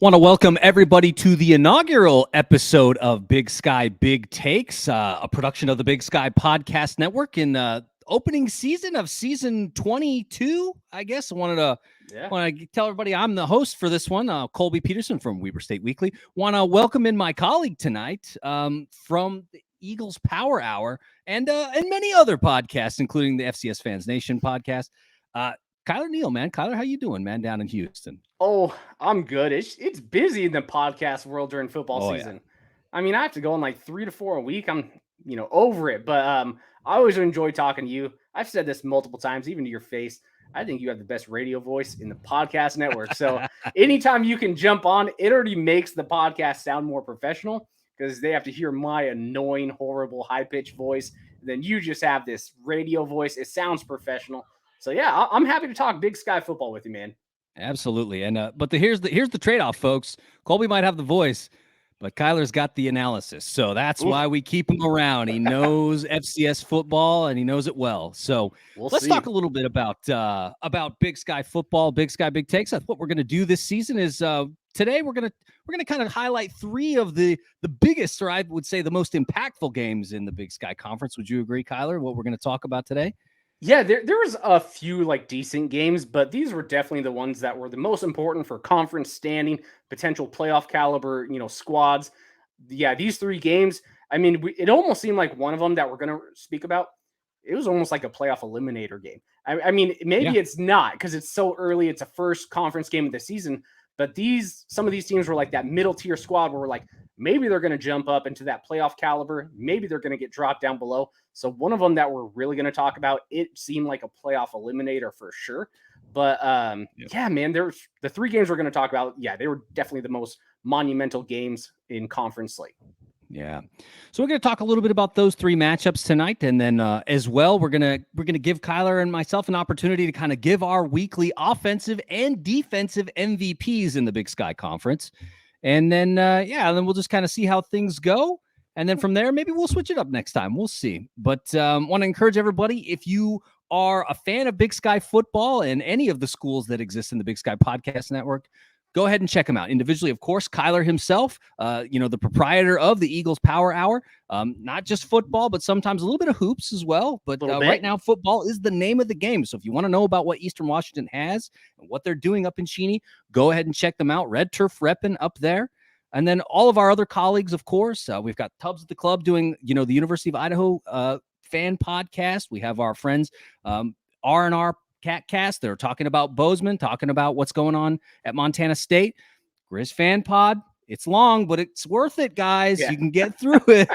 Want to welcome everybody to the inaugural episode of Big Sky Big Takes, a production of the Big Sky Podcast Network in the opening season of season 22. I guess I want to tell everybody I'm the host for this one, Colby Peterson from Weber State Weekly. Want to welcome in my colleague tonight from the Eagles Power Hour and many other podcasts, including the FCS Fans Nation podcast. Kyler Neal, man. Kyler, how you doing, man, down in Houston? Oh, I'm good. It's busy in the podcast world during football season. Yeah. I mean, I have to go on like 3 to 4 a week. I'm, over it. But I always enjoy talking to you. I've said this multiple times, even to your face. I think you have the best radio voice in the podcast network. So anytime you can jump on, it already makes the podcast sound more professional because they have to hear my annoying, horrible, high-pitched voice. And then you just have this radio voice. It sounds professional. So yeah, I'm happy to talk Big Sky football with you, man. Absolutely, and but here's the trade-off, folks. Colby might have the voice, but Kyler's got the analysis, so that's why we keep him around. He knows FCS football, and he knows it well. So let's talk a little bit about Big Sky football, Big Sky Big Takes. That's what we're going to do this season. Is today we're gonna kind of highlight 3 of the biggest, or I would say the most impactful games in the Big Sky Conference. Would you agree, Kyler? What we're going to talk about today? Yeah, there was a few like decent games, but these were definitely the ones that were the most important for conference standing, potential playoff caliber, squads. Yeah, these 3 games, I mean, it almost seemed like one of them that we're going to speak about, it was almost like a playoff eliminator game. I mean, maybe it's not because it's so early. It's a first conference game of the season, but some of these teams were like that middle tier squad where we're like, maybe they're going to jump up into that playoff caliber. Maybe they're going to get dropped down below. So one of them that we're really going to talk about, it seemed like a playoff eliminator for sure. But yeah, man, there's the 3 games we're going to talk about. Yeah, they were definitely the most monumental games in conference slate. Yeah. So we're going to talk a little bit about those 3 matchups tonight. And then as well, we're going to give Kyler and myself an opportunity to kind of give our weekly offensive and defensive MVPs in the Big Sky Conference. And then, then we'll just kind of see how things go. And then from there, maybe we'll switch it up next time. We'll see. But want to encourage everybody, if you are a fan of Big Sky football and any of the schools that exist in the Big Sky Podcast Network, go ahead and check them out individually. Of course, Kyler himself, the proprietor of the Eagles Power Hour, not just football, but sometimes a little bit of hoops as well. But right now, football is the name of the game. So if you want to know about what Eastern Washington has and what they're doing up in Cheney, go ahead and check them out. Red Turf repping up there. And then all of our other colleagues, of course, we've got Tubbs at the Club doing, the University of Idaho fan podcast. We have our friends R&R Catcast. They're talking about Bozeman, talking about what's going on at Montana State. Grizz Fan Pod. It's long, but it's worth it, guys. Yeah. You can get through it.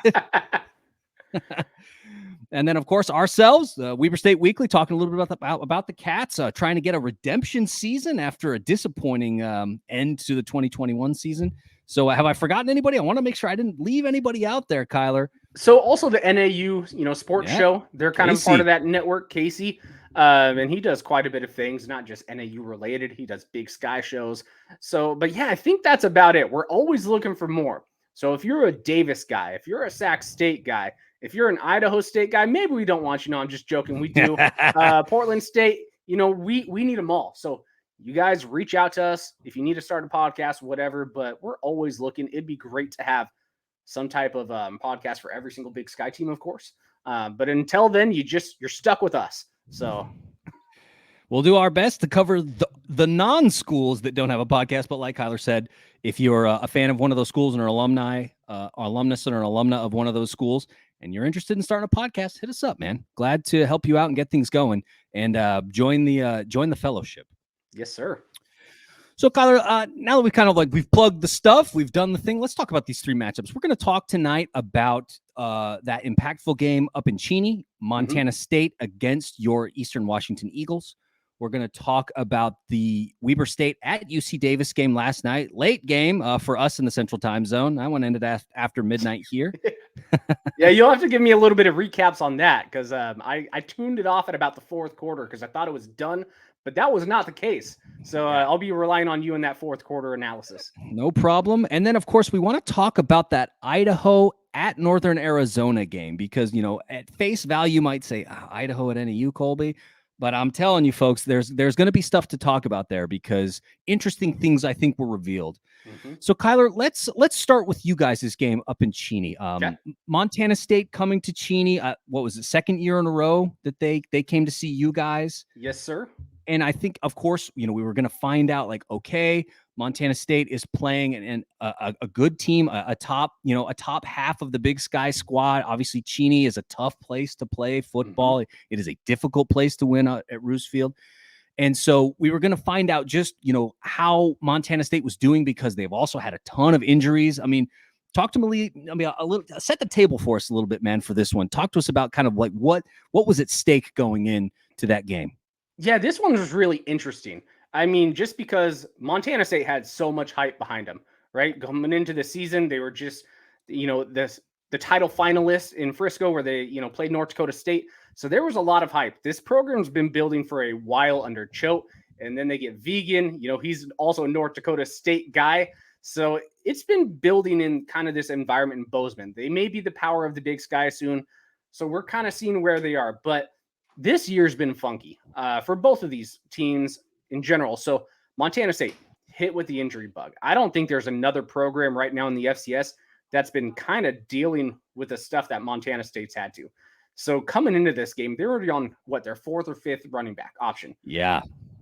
And then, of course, ourselves, Weber State Weekly, talking a little bit about the Cats, trying to get a redemption season after a disappointing end to the 2021 season. So have I forgotten anybody? I want to make sure I didn't leave anybody out there, Kyler. So also the NAU, sports show. They're kind of part of that network, Casey. And he does quite a bit of things, not just NAU related. He does Big Sky shows. So, but yeah, I think that's about it. We're always looking for more. So if you're a Davis guy, if you're a Sac State guy, if you're an Idaho State guy, maybe we don't want you. No, I'm just joking. We do. Portland State, we need them all. So you guys reach out to us if you need to start a podcast, whatever. But we're always looking. It'd be great to have some type of podcast for every single Big Sky team, of course. But until then, you're stuck with us. So we'll do our best to cover the non-schools that don't have a podcast. But like Kyler said, if you're a fan of one of those schools and are alumnus and an alumna of one of those schools, and you're interested in starting a podcast, hit us up, man. Glad to help you out and get things going and join the fellowship. Yes, sir. So, Kyler, now that we've plugged the stuff, we've done the thing, let's talk about these 3 matchups. We're going to talk tonight about that impactful game up in Cheney, Montana State against your Eastern Washington Eagles. We're going to talk about the Weber State at UC Davis game last night. Late game for us in the Central Time Zone. That one ended after midnight here. Yeah, you'll have to give me a little bit of recaps on that because I tuned it off at about the 4th quarter because I thought it was done. But that was not the case. So I'll be relying on you in that 4th quarter analysis. No problem. And then, of course, we want to talk about that Idaho at Northern Arizona game because, at face value, you might say Idaho at NAU, Colby. But I'm telling you, folks, there's going to be stuff to talk about there because interesting things I think were revealed. Mm-hmm. So, Kyler, let's start with you guys this game up in Cheney. Okay. Montana State coming to Cheney. What was it? Second year in a row that they came to see you guys. Yes, sir. And I think, of course, we were going to find out like, okay, Montana State is playing a good team, a top half of the Big Sky squad. Obviously, Cheney is a tough place to play football. Mm-hmm. It is a difficult place to win at Roosevelt. And so we were going to find out just, how Montana State was doing because they've also had a ton of injuries. I mean, talk to me, a little, set the table for us a little bit, man, for this one. Talk to us about kind of like what was at stake going in to that game. Yeah, this one was really interesting. I mean, just because Montana State had so much hype behind them, right? Coming into the season, they were just, the title finalists in Frisco where they, played North Dakota State. So there was a lot of hype. This program's been building for a while under Choate, and then they get Vegan. He's also a North Dakota State guy. So it's been building in kind of this environment in Bozeman. They may be the power of the Big Sky soon. So we're kind of seeing where they are. But this year's been funky for both of these teams in general. So Montana State hit with the injury bug. I don't think there's another program right now in the FCS that's been kind of dealing with the stuff that Montana State's had to. So coming into this game, they were on their fourth or fifth running back option. Yeah.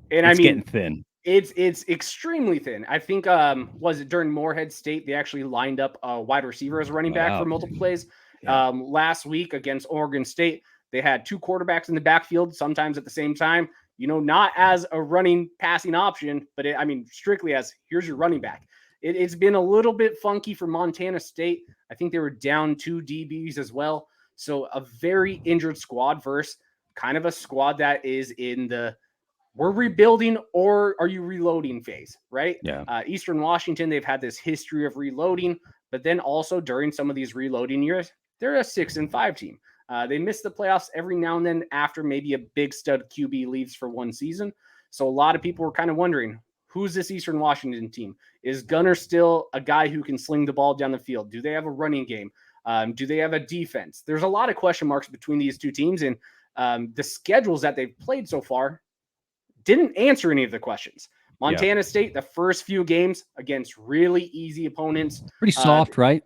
And it's getting thin. It's extremely thin. I think was it during Morehead State, they actually lined up a wide receiver as a running back for multiple plays. Yeah. Last week against Oregon State, they had two quarterbacks in the backfield, sometimes at the same time, not as a running passing option, but strictly as here's your running back. It's been a little bit funky for Montana State. I think they were down 2 DBs as well. So a very injured squad versus kind of a squad that is in the we're rebuilding or are you reloading phase, right? Yeah. Eastern Washington, they've had this history of reloading, but then also during some of these reloading years, they're a 6-5 team. They miss the playoffs every now and then after maybe a big stud QB leaves for one season. So a lot of people were kind of wondering, who's this Eastern Washington team? Is Gunner still a guy who can sling the ball down the field? Do they have a running game? Do they have a defense? There's a lot of question marks between these two teams, and the schedules that they've played so far didn't answer any of the questions. Montana State, the first few games against really easy opponents. Pretty soft, right?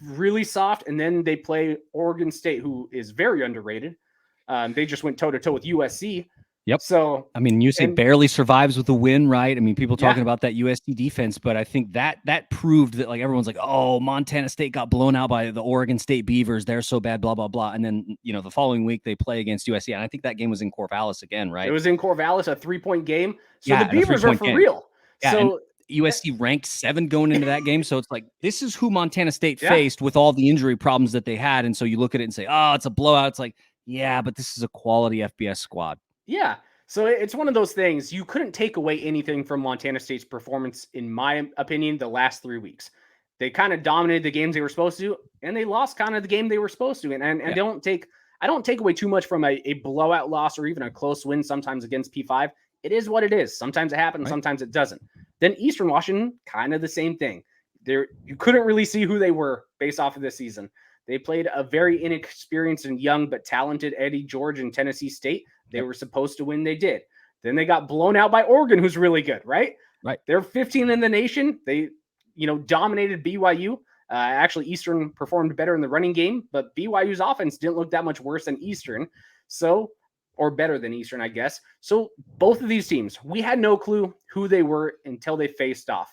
Really soft. And then they play Oregon State, who is very underrated. They just went toe-to-toe with USC. Yep. So, UC barely survives with a win, right? People talking about that USC defense, but I think that proved that, like, everyone's like, oh, Montana State got blown out by the Oregon State Beavers. They're so bad, blah, blah, blah. And then, the following week they play against USC. And I think that game was in Corvallis again, right? It was in Corvallis, a 3-point game. So the Beavers are for real. Yeah, so USC ranked 7 going into that game. So it's like, this is who Montana State faced with all the injury problems that they had. And so you look at it and say, oh, it's a blowout. It's like, yeah, but this is a quality FBS squad. Yeah. So it's one of those things. You couldn't take away anything from Montana State's performance, in my opinion, the last 3 weeks. They kind of dominated the games they were supposed to, and they lost kind of the game they were supposed to. And I don't take away too much from a blowout loss or even a close win sometimes against P5. It is what it is. Sometimes it happens, sometimes it doesn't. Then Eastern Washington, kind of the same thing. You couldn't really see who they were based off of this season. They played a very inexperienced and young but talented Eddie George in Tennessee State. They were supposed to win. They did. Then they got blown out by Oregon, who's really good, right? Right. They're 15 in the nation. They, dominated BYU. Actually, Eastern performed better in the running game, but BYU's offense didn't look that much worse than Eastern. Or better than Eastern, I guess. So both of these teams, we had no clue who they were until they faced off.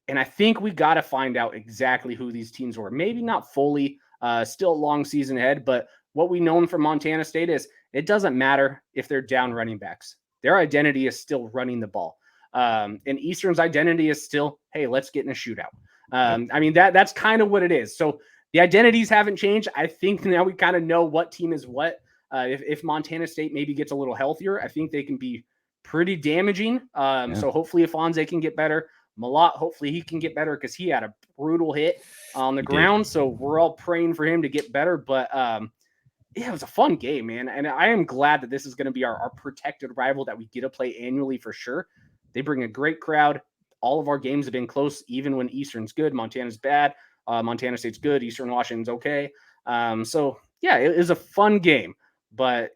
And I think we got to find out exactly who these teams were. Maybe not fully, still a long season ahead, but what we know from Montana State is it doesn't matter if they're down running backs. Their identity is still running the ball. And Eastern's identity is still, hey, let's get in a shootout. That's kind of what it is. So the identities haven't changed. I think now we kind of know what team is what. If Montana State maybe gets a little healthier, I think they can be pretty damaging. So hopefully Afonso can get better. Malat, hopefully he can get better because he had a brutal hit on the ground. So we're all praying for him to get better. But it was a fun game, man. And I am glad that this is going to be our protected rival that we get to play annually for sure. They bring a great crowd. All of our games have been close, even when Eastern's good, Montana's bad. Montana State's good, Eastern Washington's okay. So, yeah, it was a fun game. But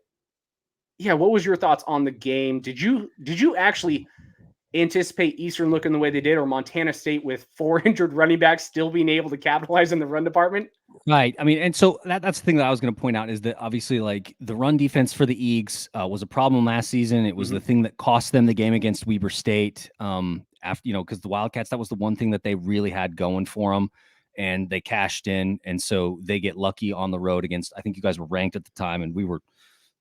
yeah, what was your thoughts on the game? Did you actually anticipate Eastern looking the way they did, or Montana State with 4 injured running backs still being able to capitalize in the run department? Right. I mean, and so that's the thing that I was going to point out is that obviously, like the run defense for the Eags was a problem last season. It was the thing that cost them the game against Weber State. After because the Wildcats, that was the one thing that they really had going for them, and they cashed in, and so they get lucky on the road against. I think you guys were ranked at the time, and we were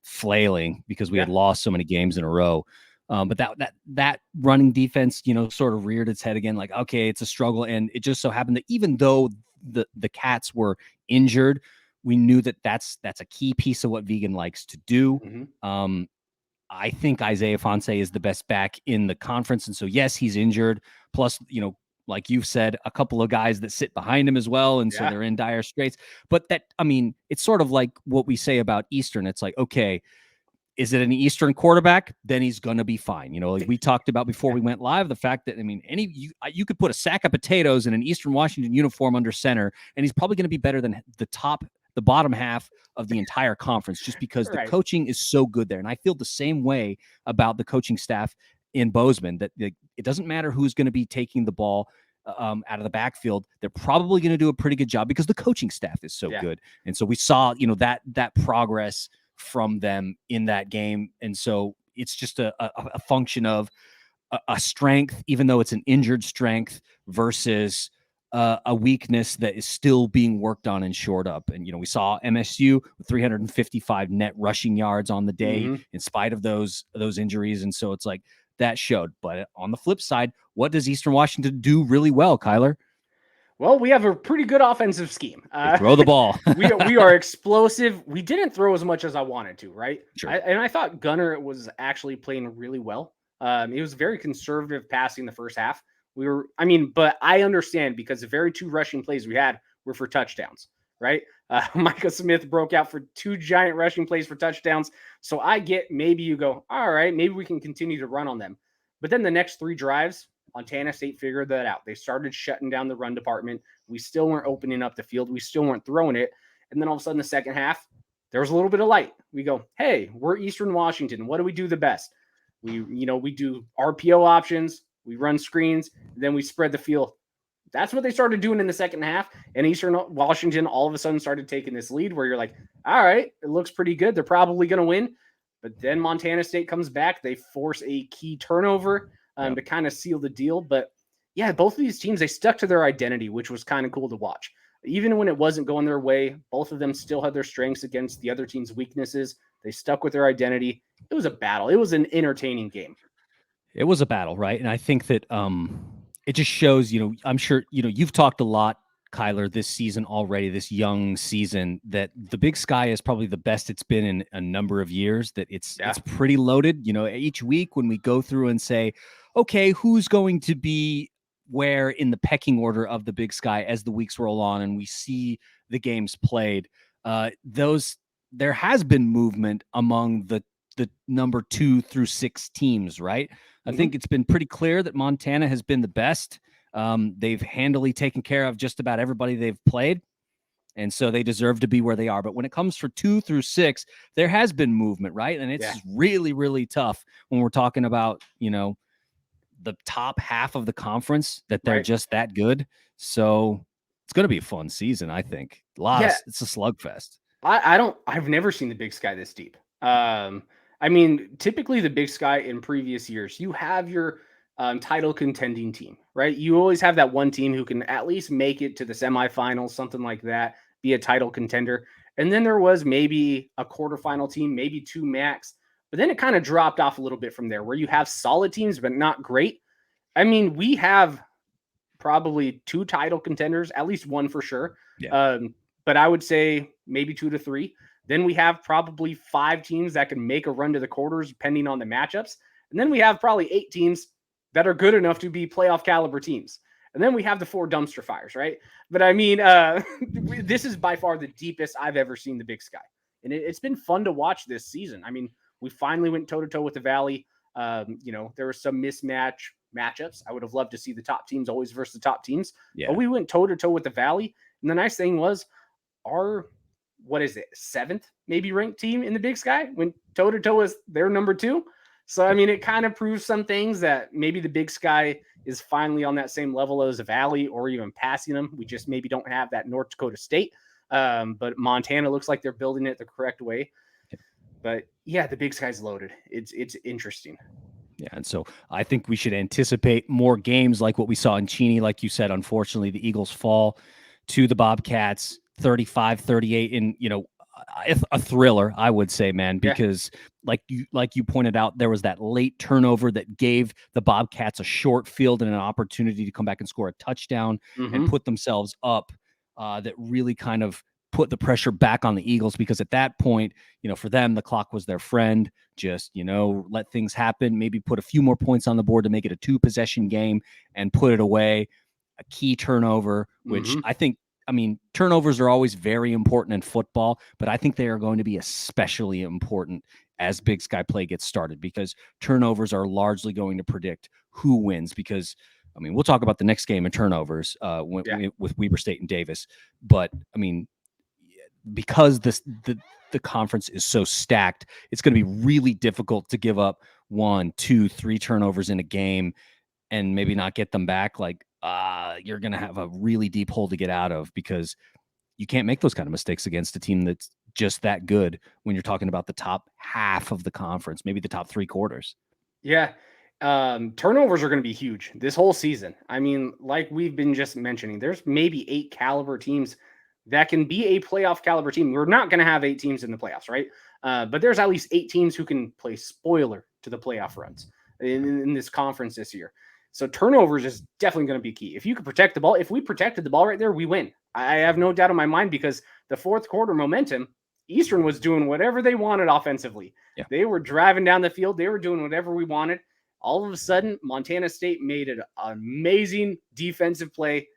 flailing because we had lost so many games in a row. But that running defense, sort of reared its head again. Like, okay, it's a struggle, and it just so happened that even though the Cats were injured, we knew that that's a key piece of what Vegan likes to do. I think Isaiah Fonse is the best back in the conference, and so yes, he's injured. Plus, like you've said, a couple of guys that sit behind him as well, and so they're in dire straits. But it's sort of like what we say about Eastern. It's like, okay, is it an Eastern quarterback? Then he's going to be fine. Like we talked about before we went live, the fact that, you could put a sack of potatoes in an Eastern Washington uniform under center, and he's probably going to be better than the bottom half of the entire conference, just because the coaching is so good there. And I feel the same way about the coaching staff in Bozeman, that it doesn't matter who's going to be taking the ball out of the backfield. They're probably going to do a pretty good job because the coaching staff is so good. And so we saw, that progress from them in that game. And so it's just a function of a strength, even though it's an injured strength, versus a weakness that is still being worked on and shored up. And, we saw MSU with 355 net rushing yards on the day in spite of those injuries. And so it's like that showed. But on the flip side, what does Eastern Washington do really well, Kyler? Well, we have a pretty good offensive scheme. Throw the ball. we are explosive. We didn't throw as much as I wanted to, right? Sure. I thought Gunner was actually playing really well. It was very conservative passing the first half. But I understand because the very 2 rushing plays we had were for touchdowns, right? Micah Smith broke out for 2 giant rushing plays for touchdowns. So I get, maybe you go, all right, maybe we can continue to run on them. But then the next 3 drives, Montana State figured that out. They started shutting down the run department. We still weren't opening up the field. We still weren't throwing it. And then all of a sudden, the second half, there was a little bit of light. We go, hey, we're Eastern Washington. What do we do the best? We do RPO options. We run screens. Then we spread the field. That's what they started doing in the second half. And Eastern Washington all of a sudden started taking this lead where you're like, all right, it looks pretty good. They're probably going to win. But then Montana State comes back. They force a key turnover to kind of seal the deal. But yeah, both of these teams, they stuck to their identity, which was kind of cool to watch. Even when it wasn't going their way, both of them still had their strengths against the other team's weaknesses. They stuck with their identity. It was a battle. It was an entertaining game. It was a battle, right? And I think that it just shows, I'm sure, you've talked a lot, Kyler, this season already, this young season, that the Big Sky is probably the best it's been in a number of years, that it's pretty loaded. Each week when we go through and say, okay, who's going to be where in the pecking order of the Big Sky as the weeks roll on and we see the games played, there has been movement among the number 2 through 6 teams, right? I think it's been pretty clear that Montana has been the best. They've handily taken care of just about everybody they've played, and so they deserve to be where they are. But when it comes for 2 through 6, there has been movement, right? And it's really, really tough when we're talking about, the top half of the conference, that they're just that good. So it's going to be a fun season, I think. It's a slugfest. I've never seen the Big Sky this deep. Typically the Big Sky in previous years, you have your title contending team, right? You always have that one team who can at least make it to the semifinals, something like that, be a title contender. And then there was maybe a quarterfinal team, maybe 2 max. But then it kind of dropped off a little bit from there, where you have solid teams, but not great. We have probably 2 title contenders, at least 1 for sure. Yeah. But I would say maybe 2 to 3. Then we have probably 5 teams that can make a run to the quarters, depending on the matchups. And then we have probably 8 teams that are good enough to be playoff caliber teams. And then we have the 4 dumpster fires, right? But this is by far the deepest I've ever seen the Big Sky. And it's been fun to watch this season. We finally went toe-to-toe with the Valley. There were some matchups. I would have loved to see the top teams always versus the top teams. Yeah. But we went toe-to-toe with the Valley. And the nice thing was our, 7th maybe ranked team in the Big Sky went toe to toe with their number 2. So, I mean, it kind of proves some things that maybe the Big Sky is finally on that same level as Valley or even passing them. We just maybe don't have that North Dakota State. But Montana looks like they're building it the correct way. But yeah, the Big Sky's loaded. It's interesting. Yeah, and so I think we should anticipate more games like what we saw in Cheney. Like you said, unfortunately, the Eagles fall to the Bobcats 35-38 in, a thriller, I would say, man, because like you pointed out, there was that late turnover that gave the Bobcats a short field and an opportunity to come back and score a touchdown and put themselves up, that really kind of put the pressure back on the Eagles, because at that point, for them, the clock was their friend. Just, let things happen, maybe put a few more points on the board to make it a 2-possession game and put it away. A key turnover, which turnovers are always very important in football, but I think they are going to be especially important as Big Sky play gets started, because turnovers are largely going to predict who wins. Because, we'll talk about the next game in turnovers with Weber State and Davis. But, because the conference is so stacked, it's going to be really difficult to give up 1, 2, 3 turnovers in a game and maybe not get them back. Like, you're going to have a really deep hole to get out of, because you can't make those kind of mistakes against a team that's just that good when you're talking about the top half of the conference, maybe the top 3 quarters. Yeah. Turnovers are going to be huge this whole season. I mean, like we've been just mentioning, there's maybe 8 caliber teams that can be a playoff caliber team. We're not going to have 8 teams in the playoffs, right? But there's at least 8 teams who can play spoiler to the playoff runs in this conference this year. So turnovers is definitely going to be key. If you could protect the ball, if we protected the ball right there, we win. I have no doubt in my mind, because the fourth quarter momentum, Eastern was doing whatever they wanted offensively. Yeah. They were driving down the field. They were doing whatever we wanted. All of a sudden, Montana State made an amazing defensive play,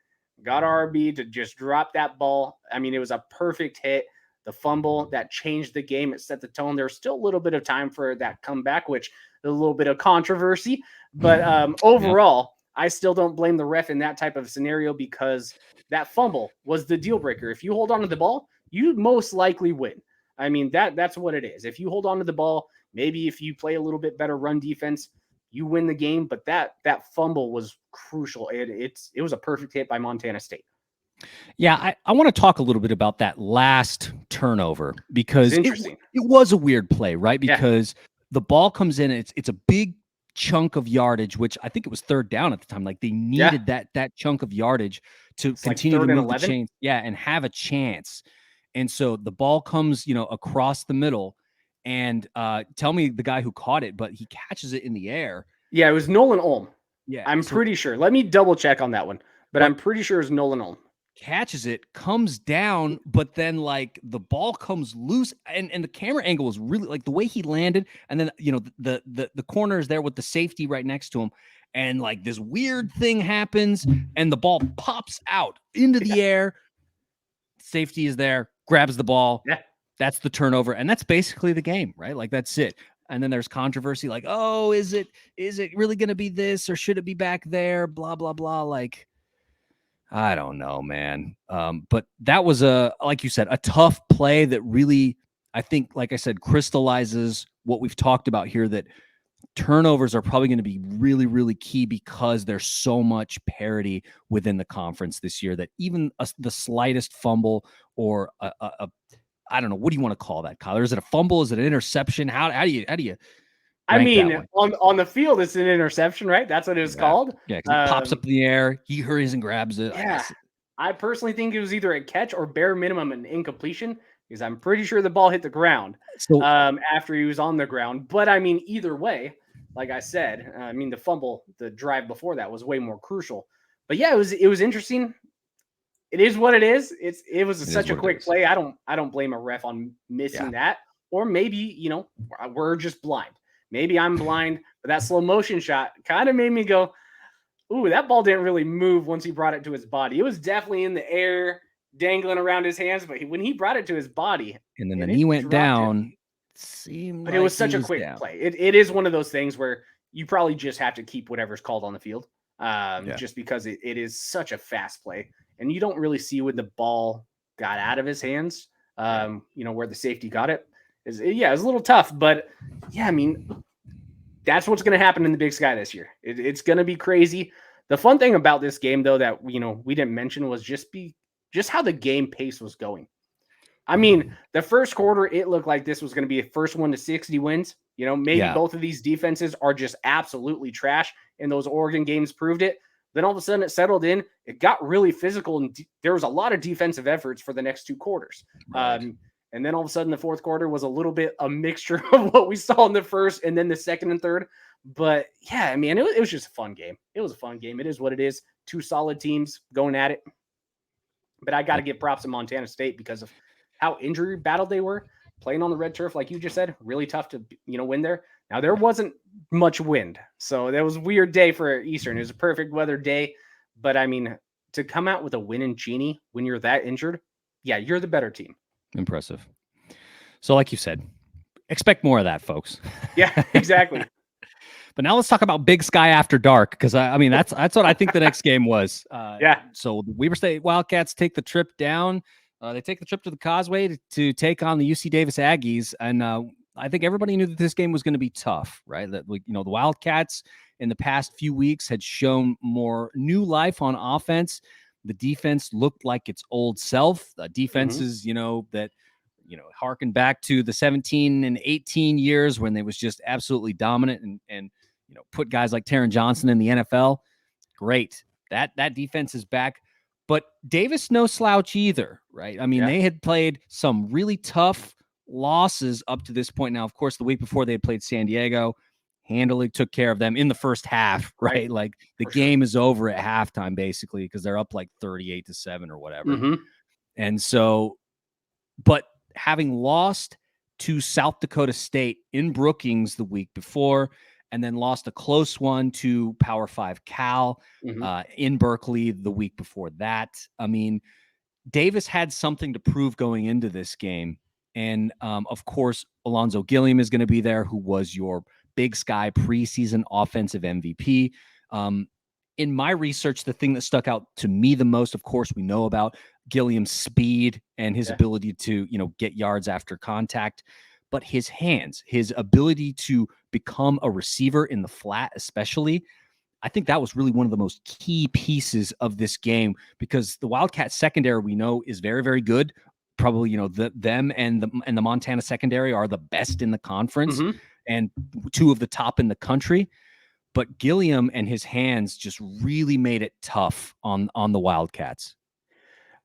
got RB to just drop that ball. I mean, it was a perfect hit. The fumble that changed the game, it set the tone. There's still a little bit of time for that comeback, which a little bit of controversy. But overall, I still don't blame the ref in that type of scenario, because that fumble was the deal breaker. If you hold on to the ball, you most likely win. I mean, that's what it is. If you hold on to the ball, maybe if you play a little bit better run defense, you win the game. But that fumble was crucial. It was a perfect hit by Montana State. Yeah, I want to talk a little bit about that last turnover, because it was a weird play, right? Because the ball comes in, and it's a big chunk of yardage, which I think it was 3rd down at the time. Like, they needed that chunk of yardage to continue to move the chains, and have a chance. And so the ball comes, across the middle, and tell me the guy who caught it, but he catches it in the air. Yeah, it was Nolan Ulm. Yeah, I'm pretty sure. Let me double check on that one, but I'm pretty sure it's Nolan Ulm. Catches it, comes down, but then like the ball comes loose, and the camera angle was really like the way he landed, and then the corner is there with the safety right next to him, and like this weird thing happens, and the ball pops out into the air. Safety is there, grabs the ball. Yeah, that's the turnover, and that's basically the game, right? Like, that's it. And then there's controversy, like, oh, is it really going to be this, or should it be back there? Blah blah blah. Like, I don't know, man. But that was like you said, a tough play that really, I think, like I said, crystallizes what we've talked about here, that turnovers are probably going to be really, really key, because there's so much parity within the conference this year, that even the slightest fumble or I don't know, what do you want to call that, Kyler? Is it a fumble? Is it an interception? How do you I mean, on the field, it's an interception, right? That's what it was called. Yeah, because it pops up in the air. He hurries and grabs it. Yeah, I personally think it was either a catch or bare minimum an incompletion, because I'm pretty sure the ball hit the ground after he was on the ground. But I mean, either way, like I said, I mean, the fumble, the drive before that was way more crucial. But yeah, it was interesting. It is what it is. It was such a quick play. I don't blame a ref on missing that, or maybe we're just blind. Maybe I'm blind, but that slow motion shot kind of made me go, ooh, that ball didn't really move once he brought it to his body. It was definitely in the air, dangling around his hands, but when he brought it to his body, and then the knee went down, but it was such a quick play. It is one of those things where you probably just have to keep whatever's called on the field, just because it is such a fast play, and you don't really see when the ball got out of his hands, where the safety got it. Yeah, it's a little tough, but yeah, I mean, that's what's going to happen in the Big Sky this year. It's going to be crazy. The fun thing about this game, though, that we didn't mention was just how the game pace was going. I mean, the first quarter, it looked like this was going to be a first one to 60 wins. Maybe both of these defenses are just absolutely trash, and those Oregon games proved it. Then all of a sudden it settled in. It got really physical, and there was a lot of defensive efforts for the next two quarters. Right. And then all of a sudden the fourth quarter was a little bit a mixture of what we saw in the first and then the second and third. But yeah, I mean, it was just a fun game. It was a fun game. It is what it is. Two solid teams going at it. But I got to give props to Montana State because of how injury battled they were. Playing on the red turf, like you just said, really tough to win there. Now, there wasn't much wind, so that was a weird day for Eastern. It was a perfect weather day. But, I mean, to come out with a win in Cheney when you're that injured, yeah, you're the better team. Impressive. So like you said, expect more of that, folks. Yeah, exactly. But now let's talk about Big Sky after dark, because I mean that's what I think the next game was. Yeah. So the Weber State Wildcats take the trip down. They take the trip to the Causeway to take on the UC Davis Aggies, and I think everybody knew that this game was going to be tough, right? That the Wildcats in the past few weeks had shown more new life on offense. The defense looked like its old self. Defenses, that harken back to the 17 and 18 years when they was just absolutely dominant and put guys like Taron Johnson in the NFL. Great. That defense is back. But Davis, no slouch either, right? I mean, They had played some really tough losses up to this point. Now, of course, the week before they had played San Diego, handily took care of them in the first half, right? Like the game is over at halftime, basically, because they're up like 38-7 or whatever. Mm-hmm. And so, but having lost to South Dakota State in Brookings the week before, and then lost a close one to Power 5 Cal in Berkeley the week before that. I mean, Davis had something to prove going into this game. And, of course, Alonzo Gilliam is going to be there, who was your Big Sky preseason offensive MVP. In my research, the thing that stuck out to me the most, of course, we know about Gilliam's speed and his ability to, get yards after contact. But his hands, his ability to become a receiver in the flat, especially, I think that was really one of the most key pieces of this game, because the Wildcat secondary we know is very, very good. Probably, them and the Montana secondary are the best in the conference and two of the top in the country. But Gilliam and his hands just really made it tough on the Wildcats.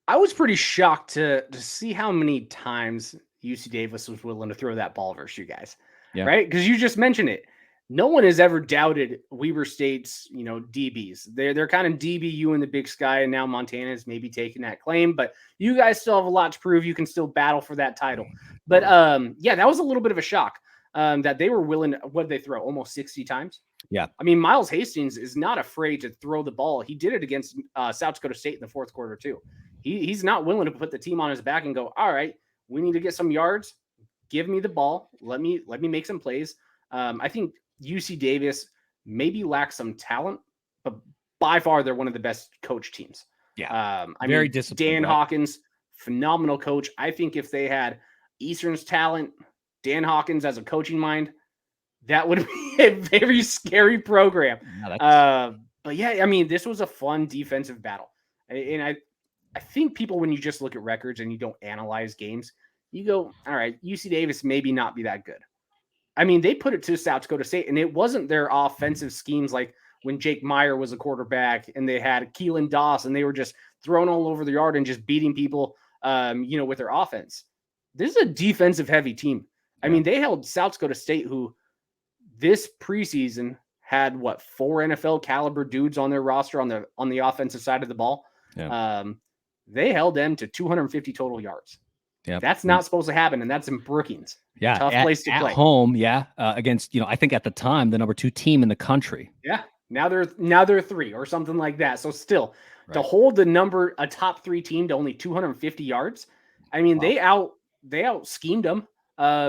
I was pretty shocked to see how many times UC Davis was willing to throw that ball versus you guys, right? Because you just mentioned it. No one has ever doubted Weber State's, DBs. They're kind of DBU in the Big Sky, and now Montana is maybe taking that claim. But you guys still have a lot to prove. You can still battle for that title. But that was a little bit of a shock that they were willing. What did they throw? Almost 60 times. Yeah. I mean, Miles Hastings is not afraid to throw the ball. He did it against South Dakota State in the fourth quarter too. He's not willing to put the team on his back and go, all right, we need to get some yards. Give me the ball. Let me make some plays. I think UC Davis maybe lacks some talent, but by far they're one of the best coach teams. Yeah. Very disciplined. Dan Hawkins, phenomenal coach. I think if they had Eastern's talent, Dan Hawkins as a coaching mind, that would be a very scary program. But yeah, I mean, this was a fun defensive battle. And I think people, when you just look at records and you don't analyze games, you go, all right, UC Davis maybe not be that good. I mean, they put it to South Dakota State, and it wasn't their offensive schemes like when Jake Meyer was a quarterback and they had Keelan Doss and they were just thrown all over the yard and just beating people, with their offense. This is a defensive-heavy team. I mean, they held South Dakota State, who this preseason had, 4 NFL caliber dudes on their roster on the offensive side of the ball. Yeah. They held them to 250 total yards. Yeah, that's not supposed to happen, and that's in Brookings. Yeah, tough place to play. At home. Yeah, against I think at the time the number 2 team in the country. Yeah, now they're 3 or something like that. So still, to hold a top 3 team to only 250 yards. I mean, they out schemed them.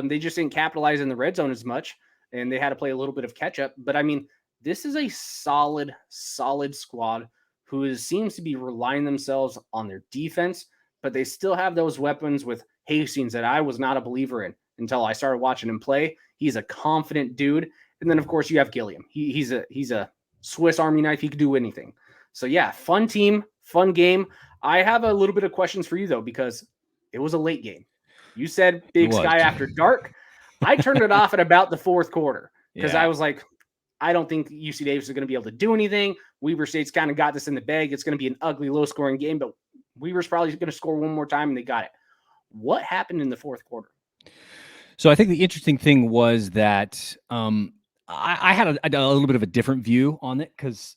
They just didn't capitalize in the red zone as much, and they had to play a little bit of catch up. But I mean, this is a solid squad who seems to be relying themselves on their defense, but they still have those weapons with Hastings that I was not a believer in. until I started watching him play. He's a confident dude. And then, of course, you have Gilliam. He's a Swiss Army knife. He could do anything. So, yeah, fun team, fun game. I have a little bit of questions for you, though, because it was a late game. You said Big Sky after dark. I turned it off at about the fourth quarter because I was like, I don't think UC Davis is going to be able to do anything. Weber State's kind of got this in the bag. It's going to be an ugly, low-scoring game, but Weber's probably going to score one more time, and they got it. What happened in the fourth quarter? So I think the interesting thing was that I had a little bit of a different view on it because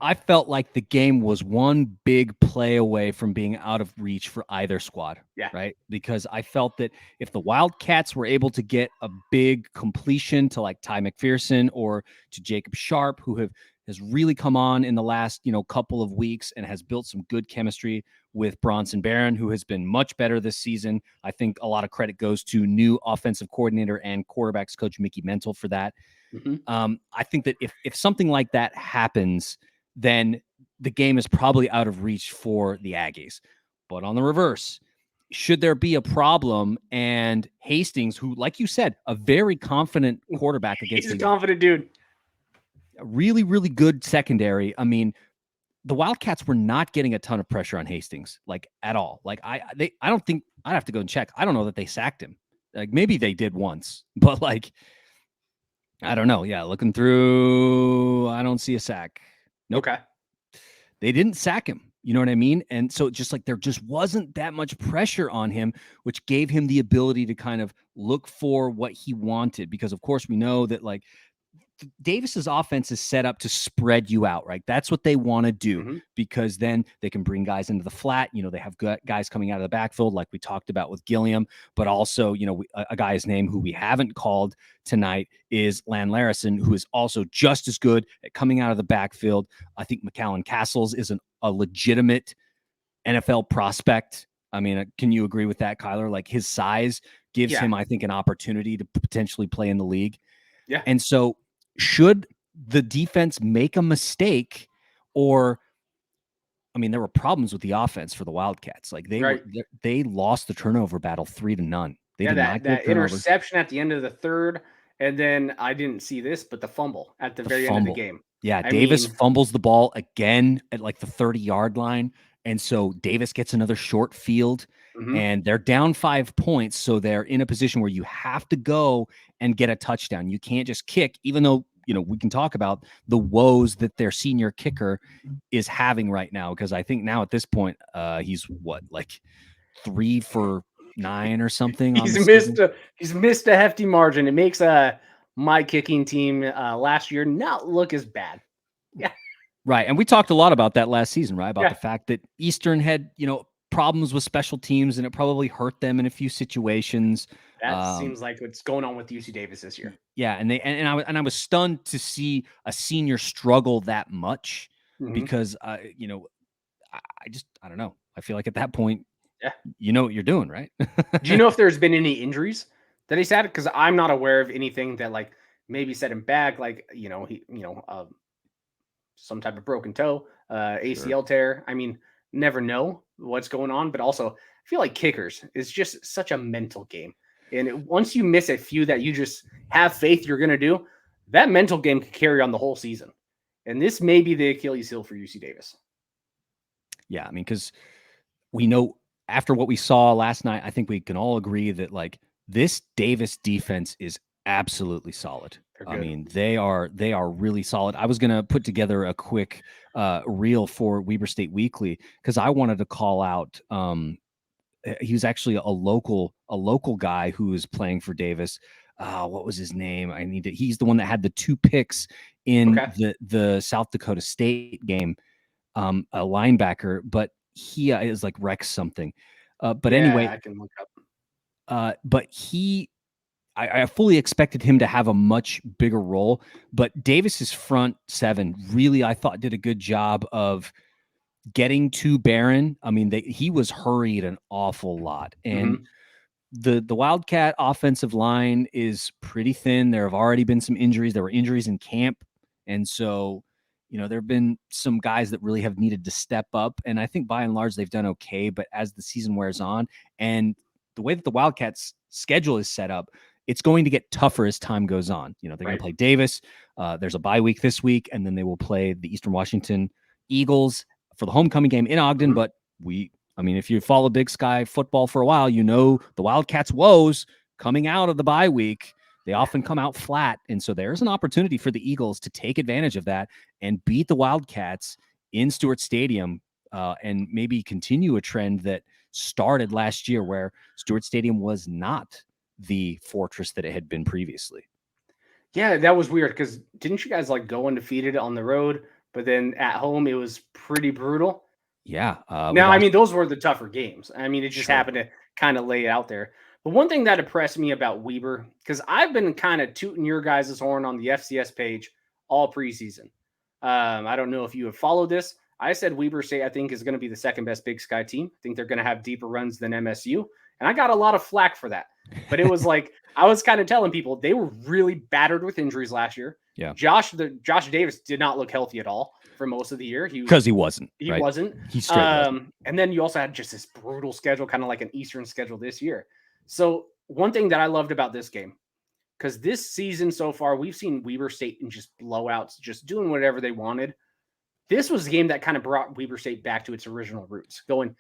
I felt like the game was one big play away from being out of reach for either squad. Yeah. Right. Because I felt that if the Wildcats were able to get a big completion to like Ty McPherson or to Jacob Sharp, who has really come on in the last, couple of weeks and has built some good chemistry with Bronson Barron, who has been much better this season. I think a lot of credit goes to new offensive coordinator and quarterbacks coach Mickey Mental for that. Mm-hmm. I think that if something like that happens, then the game is probably out of reach for the Aggies. But on the reverse, should there be a problem and Hastings, who, like you said, a very confident quarterback against he's a confident dude, a really, really good secondary. I mean, the Wildcats were not getting a ton of pressure on Hastings, like at all. Like I don't think I'd have to go and check. I don't know that they sacked him. Like maybe they did once, but like, I don't know. Yeah. Looking through, I don't see a sack. Nope. Okay. They didn't sack him. You know what I mean? And so just like there just wasn't that much pressure on him, which gave him the ability to kind of look for what he wanted. Because of course we know that like Davis's offense is set up to spread you out, right? That's what they want to do because then they can bring guys into the flat. They have guys coming out of the backfield, like we talked about with Gilliam, but also, a guy's name who we haven't called tonight is Lan Larison, who is also just as good at coming out of the backfield. I think McAllen Castles is a legitimate NFL prospect. I mean, can you agree with that, Kyler? Like his size gives him, I think, an opportunity to potentially play in the league. Yeah. And so should the defense make a mistake or, I mean, there were problems with the offense for the Wildcats. Like they lost the turnover battle 3-0. They did not get that interception at the end of the third. And then I didn't see this, but the fumble at the very end of the game. Yeah. Davis fumbles the ball again at like the 30-yard line. And so Davis gets another short field and they're down 5 points. So they're in a position where you have to go and get a touchdown. You can't just kick, even though, we can talk about the woes that their senior kicker is having right now. Because I think now at this point, he's like 3 for 9 or something. He's missed a hefty margin. It makes my kicking team last year not look as bad. Yeah. Right. And we talked a lot about that last season, right? About the fact that Eastern had, problems with special teams and it probably hurt them in a few situations. That seems like what's going on with UC Davis this year. Yeah. And I was stunned to see a senior struggle that much because, I don't know. I feel like at that point, you know what you're doing, right? Do you know if there's been any injuries that he's had? Because I'm not aware of anything that like maybe set him back, like, some type of broken toe, ACL tear. I mean, never know what's going on, but also I feel like kickers is just such a mental game. And once you miss a few that you just have faith you're going to do, that mental game can carry on the whole season. And this may be the Achilles heel for UC Davis. Yeah, I mean, because we know after what we saw last night, I think we can all agree that like this Davis defense is absolutely solid. I mean, they are really solid. I was going to put together a quick reel for Weber State Weekly because I wanted to call out. He was actually a local guy who was playing for Davis. What was his name? He's the one that had the 2 picks in the South Dakota State game. A linebacker, but he is like Rex something. But anyway, I can look up. But I fully expected him to have a much bigger role, but Davis's front 7 really, I thought, did a good job of getting to Barron. I mean, he was hurried an awful lot, and the Wildcat offensive line is pretty thin. There have already been some injuries. There were injuries in camp, and so there have been some guys that really have needed to step up. And I think by and large they've done okay. But as the season wears on, and the way that the Wildcats schedule is set up, it's going to get tougher as time goes on. They're going to play Davis. There's a bye week this week, and then they will play the Eastern Washington Eagles for the homecoming game in Ogden. But if you follow Big Sky football for a while, the Wildcats' woes coming out of the bye week, they often come out flat. And so there's an opportunity for the Eagles to take advantage of that and beat the Wildcats in Stewart Stadium, and maybe continue a trend that started last year where Stewart Stadium was not the fortress that it had been previously. Yeah, that was weird because didn't you guys go undefeated on the road, but then at home it was pretty brutal? Yeah. Those were the tougher games. It just happened to kind of lay it out there. But one thing that impressed me about Weber, because I've been kind of tooting your guys' horn on the FCS page all preseason. I don't know if you have followed this. I said Weber State, I think, is going to be the second best Big Sky team. I think they're going to have deeper runs than MSU. And I got a lot of flack for that. But it was I was kind of telling people they were really battered with injuries last year. Yeah. Josh Davis did not look healthy at all for most of the year. Because he wasn't. He wasn't. He straight wasn't. And then you also had just this brutal schedule, kind of like an Eastern schedule this year. So one thing that I loved about this game, because this season so far, we've seen Weber State in just blowouts, just doing whatever they wanted. This was a game that kind of brought Weber State back to its original roots, going,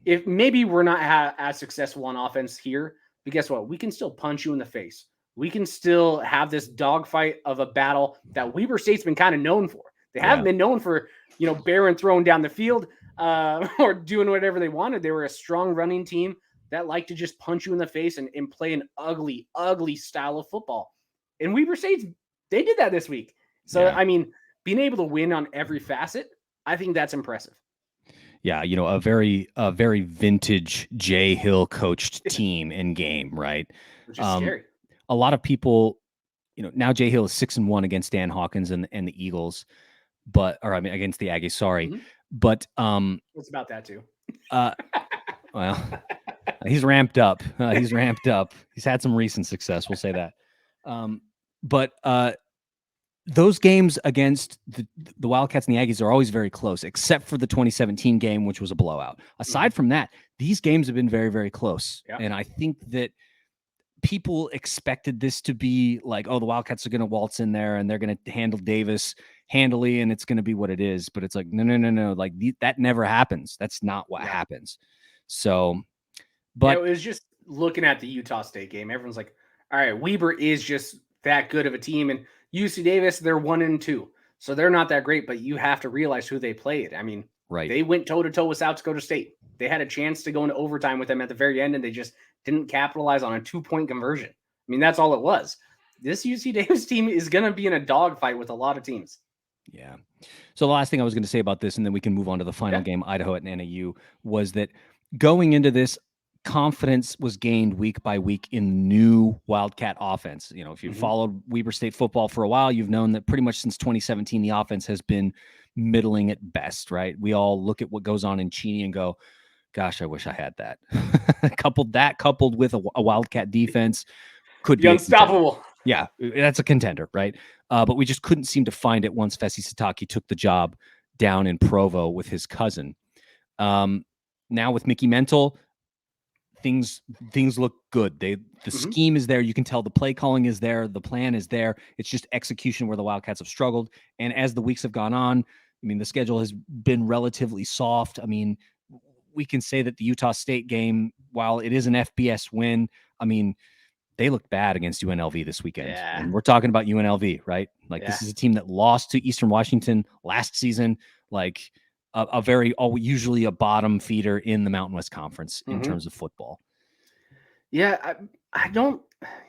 if maybe we're not as successful on offense here, but guess what? We can still punch you in the face. We can still have this dogfight of a battle that Weber State's been kind of known for. They haven't been known for, barren throwing down the field or doing whatever they wanted. They were a strong running team that liked to just punch you in the face and play an ugly, ugly style of football. And Weber State, they did that this week. So, being able to win on every facet, I think that's impressive. Yeah, a very vintage Jay Hill coached team in game, right? Which is scary. A lot of people, now Jay Hill is 6-1 against Dan Hawkins and the Eagles, against the Aggies. Sorry, but it's about that too. Well, he's ramped up. He's had some recent success. We'll say that. But those games against the Wildcats and the Aggies are always very close, except for the 2017 game, which was a blowout. Aside from that, these games have been very, very close. Yeah. And I think that people expected this to be the Wildcats are going to waltz in there and they're going to handle Davis handily and it's going to be what it is. But it's no. That never happens. That's not what happens. So, but it was just looking at the Utah State game. Everyone's like, all right, Weber is just that good of a team. And UC Davis, they're 1-2. So they're not that great, but you have to realize who they played. They went toe-to-toe with South Dakota State. They had a chance to go into overtime with them at the very end, and they just didn't capitalize on a 2-point conversion. That's all it was. This UC Davis team is going to be in a dogfight with a lot of teams. Yeah. So the last thing I was going to say about this, and then we can move on to the final game, Idaho at NAU, was that going into this, confidence was gained week by week in new Wildcat offense. If you've followed Weber State football for a while, you've known that pretty much since 2017, the offense has been middling at best, right? We all look at what goes on in Cheney and go, gosh, I wish I had that. coupled with a Wildcat defense could be unstoppable. Yeah, that's a contender, right? But we just couldn't seem to find it once Fesi Sataki took the job down in Provo with his cousin. Now with Mickey Mental, things look good. The scheme is there. You can tell the play calling is there. The plan is there. It's just execution where the Wildcats have struggled. And as the weeks have gone on, the schedule has been relatively soft. We can say that the Utah State game, while it is an FBS win, they looked bad against UNLV this weekend. Yeah. And we're talking about UNLV, right? This is a team that lost to Eastern Washington last season, usually a bottom feeder in the Mountain West Conference in terms of football. Yeah, I don't.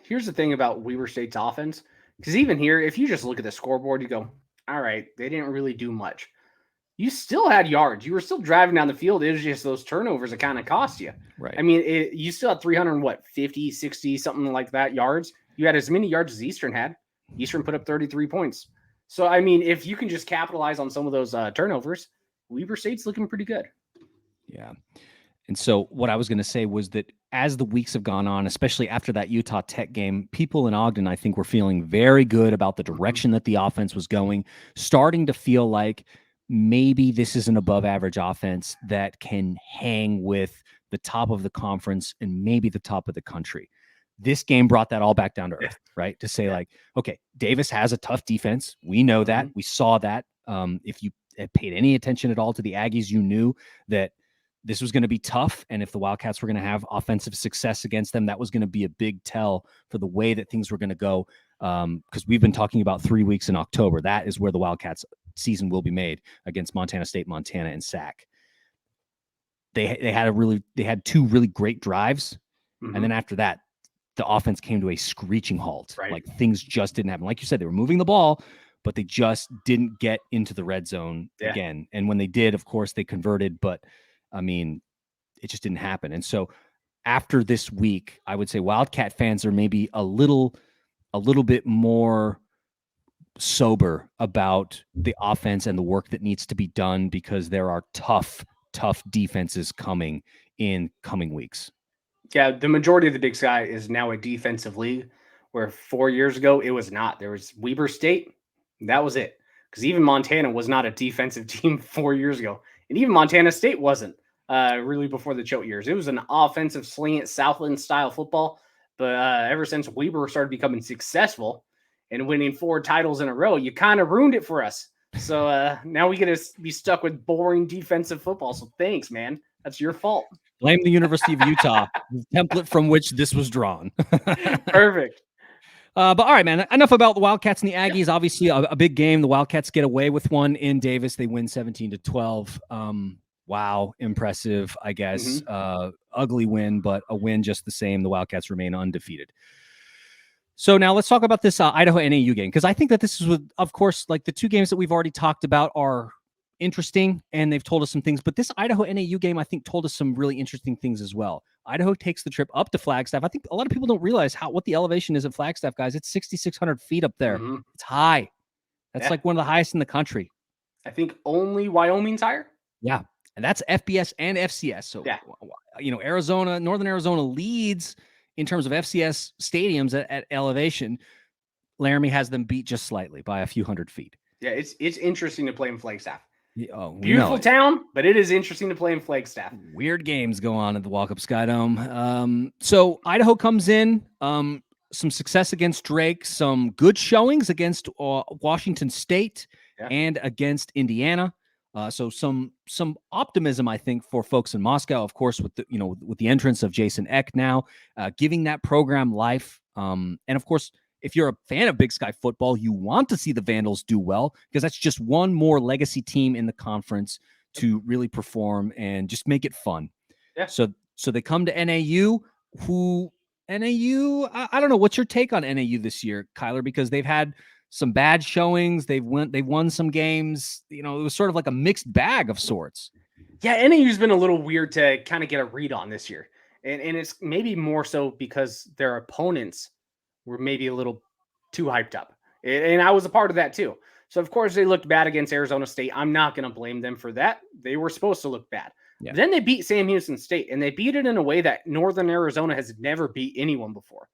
Here's the thing about Weber State's offense, because even here, if you just look at the scoreboard, you go, all right, they didn't really do much. You still had yards. You were still driving down the field. It was just those turnovers that kind of cost you. Right. You still had 50, 60, something like that yards. You had as many yards as Eastern had. Eastern put up 33 points. So, if you can just capitalize on some of those turnovers, Weber State's looking pretty good. Yeah. And so what I was going to say was that as the weeks have gone on, especially after that Utah Tech game, people in Ogden, I think, were feeling very good about the direction that the offense was going, starting to feel like maybe this is an above average offense that can hang with the top of the conference and maybe the top of the country. This game brought that all back down to earth, right? To say like, okay, Davis has a tough defense. We know that. We saw that. If you had paid any attention at all to the Aggies, you knew that this was going to be tough. And if the Wildcats were going to have offensive success against them, that was going to be a big tell for the way that things were going to go. Because we've been talking about 3 weeks in October. That is where the Wildcats season will be made against Montana State, Montana, and SAC. They had 2 really great drives. And then after that, the offense came to a screeching halt. Right. Like things just didn't happen. Like you said, they were moving the ball, but they just didn't get into the red zone again. And when they did, of course, they converted, but I mean, it just didn't happen. And so after this week, I would say Wildcat fans are maybe a little bit more sober about the offense and the work that needs to be done, because there are tough defenses coming in coming weeks. Yeah, the majority of the Big Sky is now a defensive league, where 4 years ago it was not. There was Weber State, that was it. Because even Montana was not a defensive team 4 years ago. And even Montana State wasn't really before the choke years. It was an offensive slant Southland style football. But ever since Weber started becoming successful and winning 4 titles in a row, you kind of ruined it for us. So now we get to be stuck with boring defensive football. So thanks, man. That's your fault. Blame the University of Utah, the template from which this was drawn. Perfect. But all right, man, enough about the Wildcats and the Aggies. Obviously, a big game. The Wildcats get away with one in Davis. They win 17-12. Wow, impressive, I guess. Ugly win, but a win just the same. The Wildcats remain undefeated. So now let's talk about this Idaho NAU game, because I think that this is, of course, like the 2 games that we've already talked about are interesting, and they've told us some things. But this Idaho NAU game, I think, told us some really interesting things as well. Idaho takes the trip up to Flagstaff. I think a lot of people don't realize what the elevation is at Flagstaff, guys. It's 6,600 feet up there. It's high. That's like one of the highest in the country. I think only Wyoming's higher. Yeah, and that's FBS and FCS. So, Arizona, Northern Arizona leads in terms of FCS stadiums at elevation. Laramie has them beat just slightly by a few hundred feet. Yeah, it's interesting to play in Flagstaff. Beautiful town, but it is interesting to play in Flagstaff. Weird games go on at the Walkup Skydome. So Idaho comes in, some success against Drake, some good showings against Washington State and against Indiana. So some optimism, I think, for folks in Moscow, of course, with the entrance of Jason Eck now, giving that program life. And of course, if you're a fan of Big Sky football, you want to see the Vandals do well, because that's just one more legacy team in the conference to really perform and just make it fun. Yeah. So they come to NAU, I don't know. What's your take on NAU this year, Kyler? Because they've had some bad showings. They've won some games. It was sort of like a mixed bag of sorts. Yeah, NAU's been a little weird to kind of get a read on this year. And it's maybe more so because their opponents were maybe a little too hyped up. And I was a part of that too. So, of course, they looked bad against Arizona State. I'm not going to blame them for that. They were supposed to look bad. Yeah. Then they beat Sam Houston State, and they beat it in a way that Northern Arizona has never beat anyone before.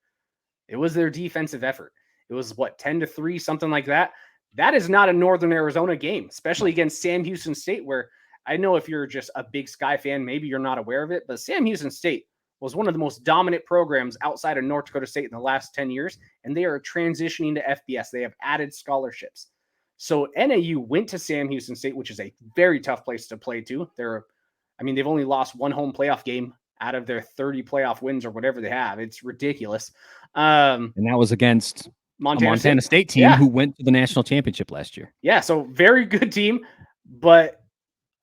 It was their defensive effort. It was, 10-3, something like that. That is not a Northern Arizona game, especially against Sam Houston State, where I know if you're just a Big Sky fan, maybe you're not aware of it, but Sam Houston State was one of the most dominant programs outside of North Dakota State in the last 10 years, and they are transitioning to FBS. They have added scholarships. So NAU went to Sam Houston State, which is a very tough place to play to. They've only lost one home playoff game out of their 30 playoff wins or whatever they have. It's ridiculous. And that was against Montana State team who went to the national championship last year. Yeah, so very good team, but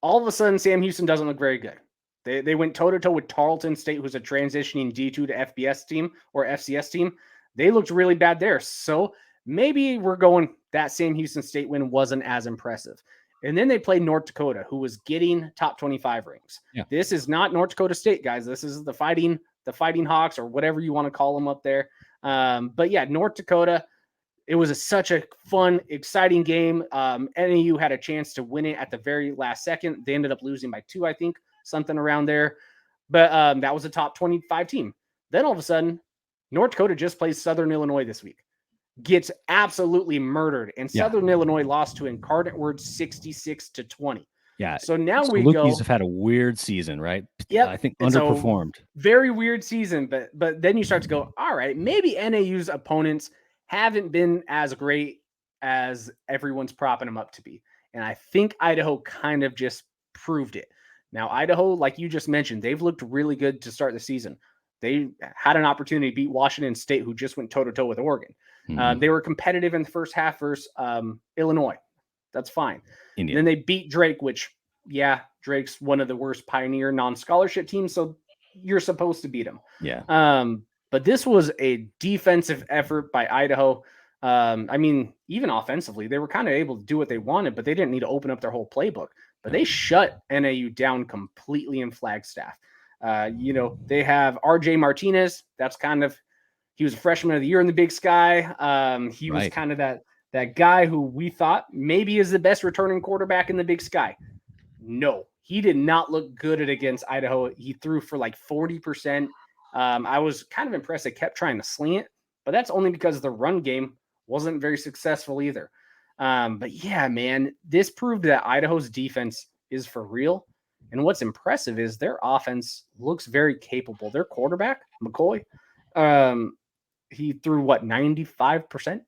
all of a sudden Sam Houston doesn't look very good. They went toe-to-toe with Tarleton State, who's a transitioning D2 to FBS team or FCS team. They looked really bad there. So maybe we're going that Sam Houston State win wasn't as impressive. And then they played North Dakota, who was getting top 25 rings. Yeah. This is not North Dakota State, guys. This is the Fighting Hawks, or whatever you want to call them up there. But yeah, North Dakota, it was such a fun, exciting game. NAU had a chance to win it at the very last second. They ended up losing by 2, I think, something around there. But that was a top 25 team. Then all of a sudden, North Dakota just plays Southern Illinois this week. Gets absolutely murdered. And Southern Illinois lost to Incarnate Word 66-20. Yeah. So now we Salukis go. have had a weird season, right? Yep. I think It's a underperformed. very weird season, but then you start to go, all right, maybe NAU's opponents haven't been as great as everyone's propping them up to be. And I think Idaho kind of just proved it. Now, Idaho, like you just mentioned, they've looked really good to start the season. They had an opportunity to beat Washington State, who just went toe-to-toe with Oregon. They were competitive in the first half versus Illinois. That's fine. Indiana. Then they beat Drake, which, yeah, Drake's one of the worst Pioneer non-scholarship teams, so you're supposed to beat him. Yeah. But this was a defensive effort by Idaho. I mean, even offensively, they were kind of able to do what they wanted, but they didn't need to open up their whole playbook. But they shut NAU down completely in Flagstaff. They have RJ Martinez. That's he was a freshman of the year in the Big Sky. He was kind of that guy who we thought maybe is the best returning quarterback in the Big Sky. No, he did not look good against Idaho. He threw for like 40%. I was kind of impressed. They kept trying to sling it, but that's only because the run game wasn't very successful either. But yeah, man, this proved that Idaho's defense is for real. And what's impressive is their offense looks very capable. Their quarterback, McCoy, he threw 95%?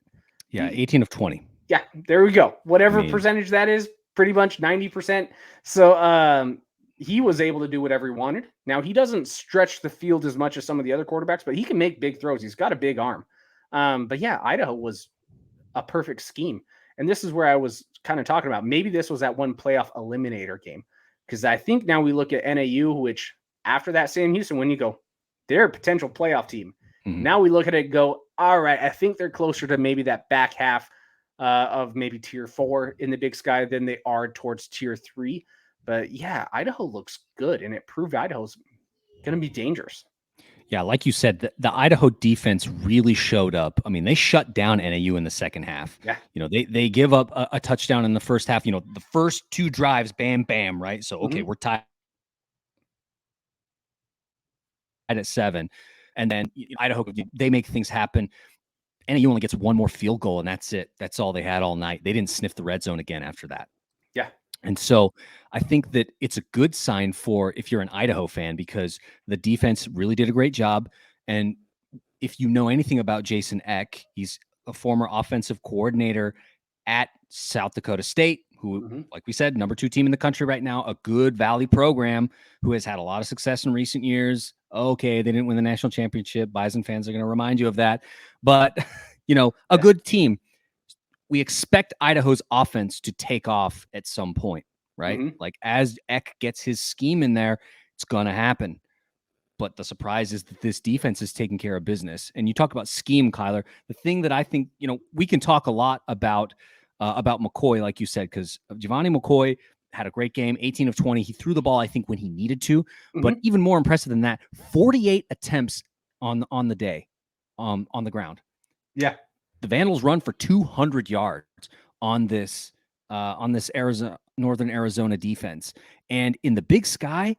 Yeah, 18 of 20. Yeah, there we go. Whatever percentage that is, pretty much 90%. So he was able to do whatever he wanted. Now, he doesn't stretch the field as much as some of the other quarterbacks, but he can make big throws. He's got a big arm. But yeah, Idaho was a perfect scheme. And this is where I was kind of talking about. Maybe this was that one playoff eliminator game. Because I think now we look at NAU, which after that Sam Houston, when you go, they're a potential playoff team. Mm-hmm. Now we look at it and go, all right, I think they're closer to maybe that back half of maybe tier 4 in the Big Sky than they are towards tier 3. But yeah, Idaho looks good, and it proved Idaho's going to be dangerous. Yeah, like you said, the Idaho defense really showed up. I mean, they shut down NAU in the second half. Yeah. They give up a touchdown in the first half. The first 2 drives, bam, bam, right? So, okay, we're tied at 7. And then Idaho, they make things happen. NAU only gets 1 more field goal, and that's it. That's all they had all night. They didn't sniff the red zone again after that. Yeah. And so I think that it's a good sign for if you're an Idaho fan, because the defense really did a great job. And if you know anything about Jason Eck, he's a former offensive coordinator at South Dakota State, who, like we said, number 2 team in the country right now, a good Valley program who has had a lot of success in recent years. Okay, they didn't win the national championship. Bison fans are going to remind you of that. But, a good team. We expect Idaho's offense to take off at some point, right? Like as Eck gets his scheme in there, it's going to happen. But the surprise is that this defense is taking care of business. And you talk about scheme, Kyler. The thing that I think, we can talk a lot about McCoy, like you said, because Giovanni McCoy had a great game, 18 of 20. He threw the ball, I think, when he needed to. But even more impressive than that, 48 attempts on the day, on the ground. Yeah. The Vandals run for 200 yards on this Northern Arizona defense. And in the Big Sky,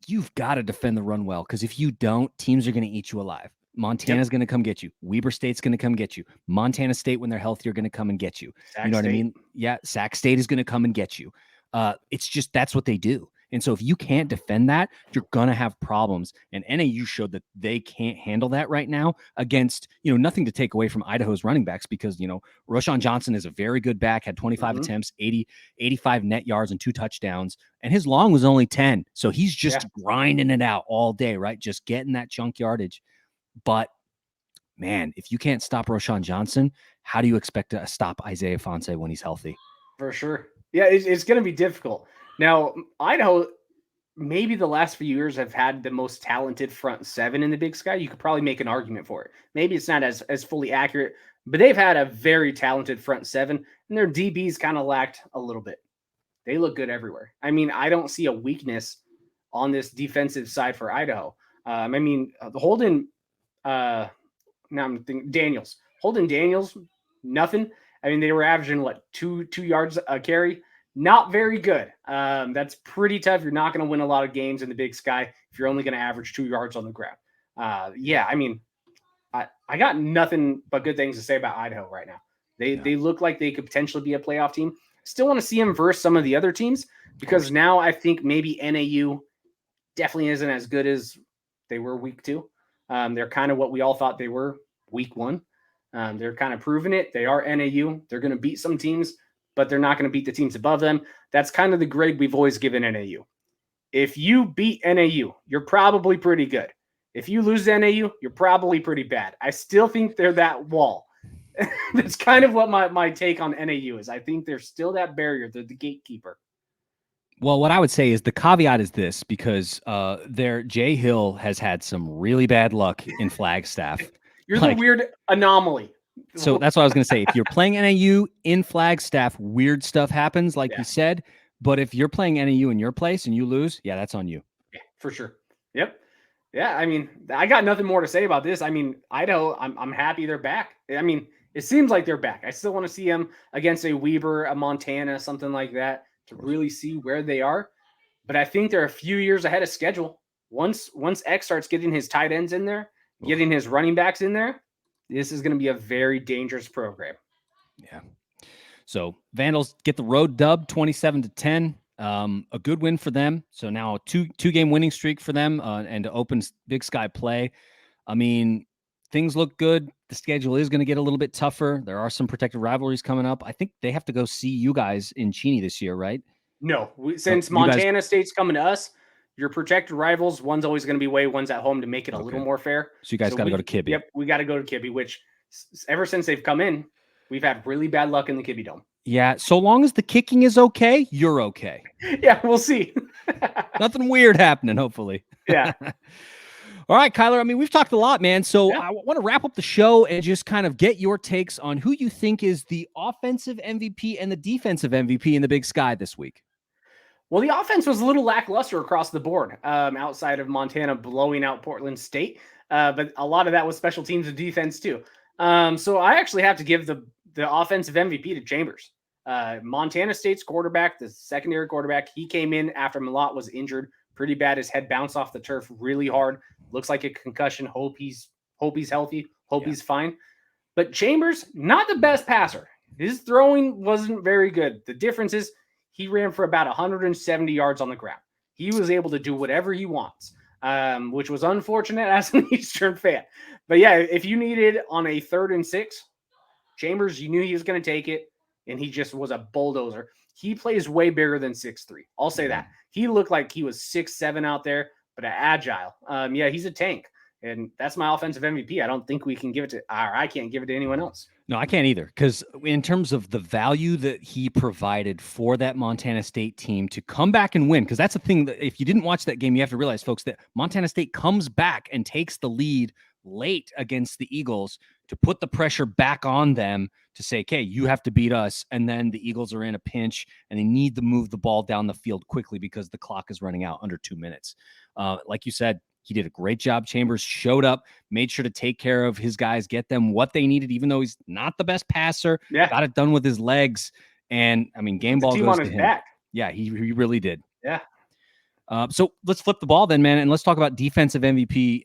you've got to defend the run well, because if you don't, teams are going to eat you alive. Montana's going to come get you. Weber State's going to come get you. Montana State, when they're healthy, are going to come and get you. Sac State. What I mean? Yeah, Sac State is going to come and get you. It's just that's what they do. And so if you can't defend that, you're going to have problems. And NAU showed that they can't handle that right now against, nothing to take away from Idaho's running backs, because, Roschon Johnson is a very good back, had 25 attempts, 85 net yards and 2 touchdowns. And his long was only 10. So he's just grinding it out all day, right? Just getting that chunk yardage. But man, if you can't stop Roschon Johnson, how do you expect to stop Isaiah Fonse when he's healthy? For sure. Yeah, it's going to be difficult. Now, Idaho, maybe the last few years have had the most talented front 7 in the Big Sky. You could probably make an argument for it. Maybe it's not as fully accurate, but they've had a very talented front 7, and their DBs kind of lacked a little bit. They look good everywhere. I mean, I don't see a weakness on this defensive side for Idaho. Holden Daniels, nothing. I mean, they were averaging two yards a carry. Not very good. That's pretty tough. You're not going to win a lot of games in the Big Sky if you're only going to average 2 yards on the ground. I got nothing but good things to say about Idaho right now. They look like they could potentially be a playoff team. Still want to see him versus some of the other teams because now I think maybe NAU definitely isn't as good as they were week 2. They're kind of what we all thought they were week 1. They're kind of proving it. They are NAU. They're going to beat some teams, but they're not going to beat the teams above them. That's kind of the grade we've always given NAU. If you beat NAU, you're probably pretty good. If you lose to NAU, you're probably pretty bad. I still think they're that wall. That's kind of what my take on NAU is. I think they're still that barrier. They're the gatekeeper. Well, what I would say is the caveat is this, because Jay Hill has had some really bad luck in Flagstaff. You're the weird anomaly. So that's what I was going to say. If you're playing NAU in Flagstaff, weird stuff happens, like you said. But if you're playing NAU in your place and you lose, that's on you. Yeah, for sure. Yep. Yeah, I mean, I got nothing more to say about this. I mean, Idaho, I'm happy they're back. I mean, it seems like they're back. I still want to see them against a Weber, a Montana, something like that, to really see where they are. But I think they're a few years ahead of schedule. Once X starts getting his tight ends in there, getting his running backs in there, this is going to be a very dangerous program. Yeah. So Vandals get the road dub 27-10. A good win for them. So now a two-game winning streak for them, and to open Big Sky play. I mean, things look good. The schedule is going to get a little bit tougher. There are some protected rivalries coming up. I think they have to go see you guys in Cheney this year, right? No, since Montana State's coming to us, your protected rivals, one's always going to be away, one's at home to make it a little more fair. So you guys got to go to Kibbe. Yep, we got to go to Kibbe, which ever since they've come in, we've had really bad luck in the Kibbe Dome. Yeah, so long as the kicking is okay, you're okay. Yeah, we'll see. Nothing weird happening, hopefully. Yeah. All right, Kyler, I mean, we've talked a lot, man. So I want to wrap up the show and just kind of get your takes on who you think is the offensive MVP and the defensive MVP in the Big Sky this week. Well, the offense was a little lackluster across the board, outside of Montana blowing out Portland State. But a lot of that was special teams and defense too. So I actually have to give the offensive MVP to Chambers. Montana State's quarterback, the secondary quarterback, he came in after Malott was injured pretty bad. His head bounced off the turf really hard. Looks like a concussion. Hope he's healthy. Hope he's fine. But Chambers, not the best passer. His throwing wasn't very good. The difference is he ran for about 170 yards on the ground. He was able to do whatever he wants, which was unfortunate as an Eastern fan. But yeah, if you needed on a 3rd and 6, Chambers, you knew he was going to take it, and he just was a bulldozer. He plays way bigger than 6'3". I'll say that. He looked like he was 6'7" out there, but agile. Yeah, he's a tank. And that's my offensive MVP. I don't think we can give it to, or I can't give it to anyone else. No, I can't either. Because in terms of the value that he provided for that Montana State team to come back and win, because that's the thing that if you didn't watch that game, you have to realize, folks, that Montana State comes back and takes the lead late against the Eagles to put the pressure back on them to say, okay, you have to beat us. And then the Eagles are in a pinch and they need to move the ball down the field quickly because the clock is running out under 2 minutes. Like you said, he did a great job. Chambers showed up, made sure to take care of his guys, get them what they needed, even though he's not the best passer. Yeah. Got it done with his legs. And I mean, game ball goes to him. Back. Yeah, he really did. Yeah. So let's flip the ball then, man, and let's talk about defensive MVP.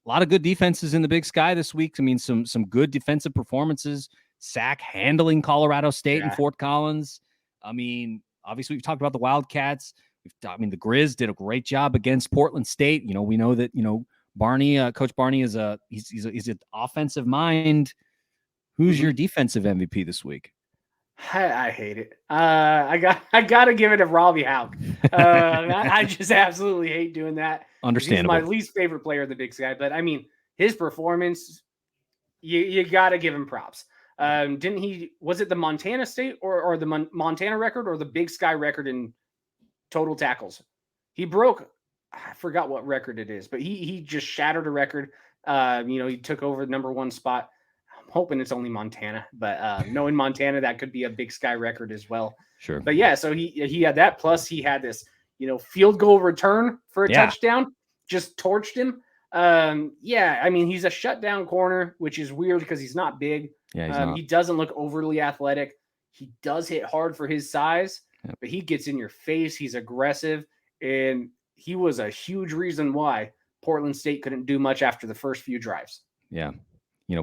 A lot of good defenses in the Big Sky this week. I mean, some good defensive performances. Sack handling Colorado State and Fort Collins. I mean, obviously we've talked about the Wildcats. I mean, the Grizz did a great job against Portland State. You know, we know that, Barney, Coach Barney is he's an offensive mind. Who's your defensive MVP this week? I hate it. I got to give it to Robbie Hauk. I just absolutely hate doing that. Understandable. He's my least favorite player in the Big Sky, but I mean, his performance, you got to give him props. Didn't he? Was it the Montana State or the Montana record or the Big Sky record in total tackles? He broke, I forgot what record it is, but he just shattered a record. He took over the number 1 spot. I'm hoping it's only Montana, but knowing Montana, that could be a Big Sky record as well. Sure. But yeah, so he had that. Plus he had this, field goal return for a touchdown, just torched him. I mean, he's a shutdown corner, which is weird because he's not big. Yeah, he doesn't look overly athletic. He does hit hard for his size, but he gets in your face. He's aggressive, and he was a huge reason why Portland State couldn't do much after the first few drives. Yeah.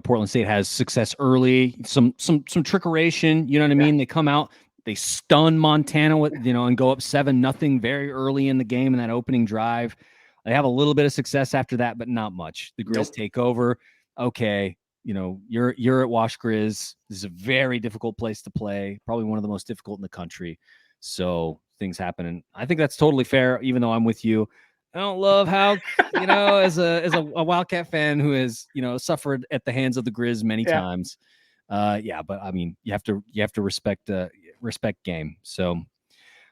Portland State has success early, some trickeration, you know what I mean? They come out, They stun Montana with, and go up 7-0 very early in the game in that opening drive. They have a little bit of success after that, but not much. The Grizz take over. Okay, you're at Wash Grizz. This is a very difficult place to play, probably one of the most difficult in the country. So things happen, and I think that's totally fair. Even though I'm with you, I don't love how as a Wildcat fan who has suffered at the hands of the Grizz many times. But I mean, you have to respect game. So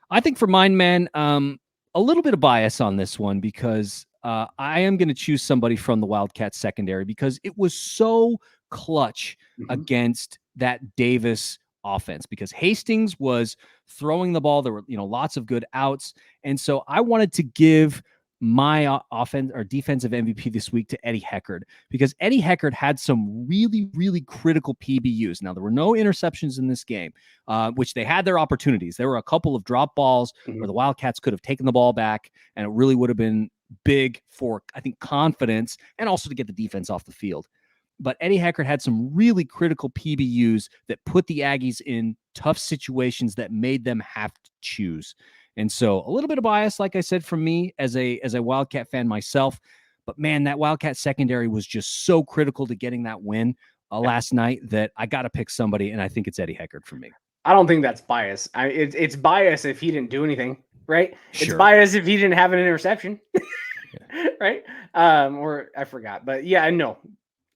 I think for mine, man, a little bit of bias on this one because I am going to choose somebody from the Wildcats secondary because it was so clutch against that Davis offense, because Hastings was throwing the ball. There were, lots of good outs. And so I wanted to give my offense or defensive MVP this week to Eddie Heckard, because Eddie Heckard had some really, really critical PBUs. Now, there were no interceptions in this game, which they had their opportunities. There were a couple of drop balls where the Wildcats could have taken the ball back, and it really would have been big for, I think, confidence and also to get the defense off the field. But Eddie Heckard had some really critical PBUs that put the Aggies in tough situations that made them have to choose. And so a little bit of bias, like I said, from me as a Wildcat fan myself. But man, that Wildcat secondary was just so critical to getting that win last night that I got to pick somebody, and I think it's Eddie Heckard for me. I don't think that's bias. It's bias if he didn't do anything, right? Sure. It's bias if he didn't have an interception, right? Or I forgot. But yeah, no.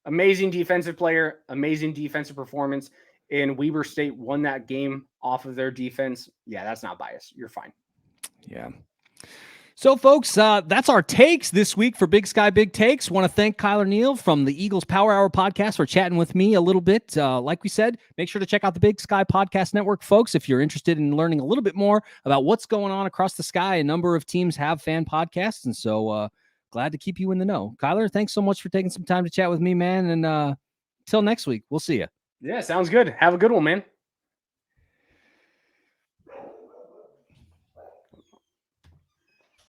Amazing defensive player, amazing defensive performance. And Weber State won that game off of their defense. Yeah, that's not bias. You're fine. Yeah. So, folks, that's our takes this week for Big Sky Big Takes. Want to thank Kyler Neal from the Eagles Power Hour podcast for chatting with me a little bit. Like we said, make sure to check out the Big Sky Podcast Network, folks, if you're interested in learning a little bit more about what's going on across the sky. A number of teams have fan podcasts, and so glad to keep you in the know. Kyler, thanks so much for taking some time to chat with me, man. And until next week, we'll see you. Yeah, sounds good. Have a good one, man.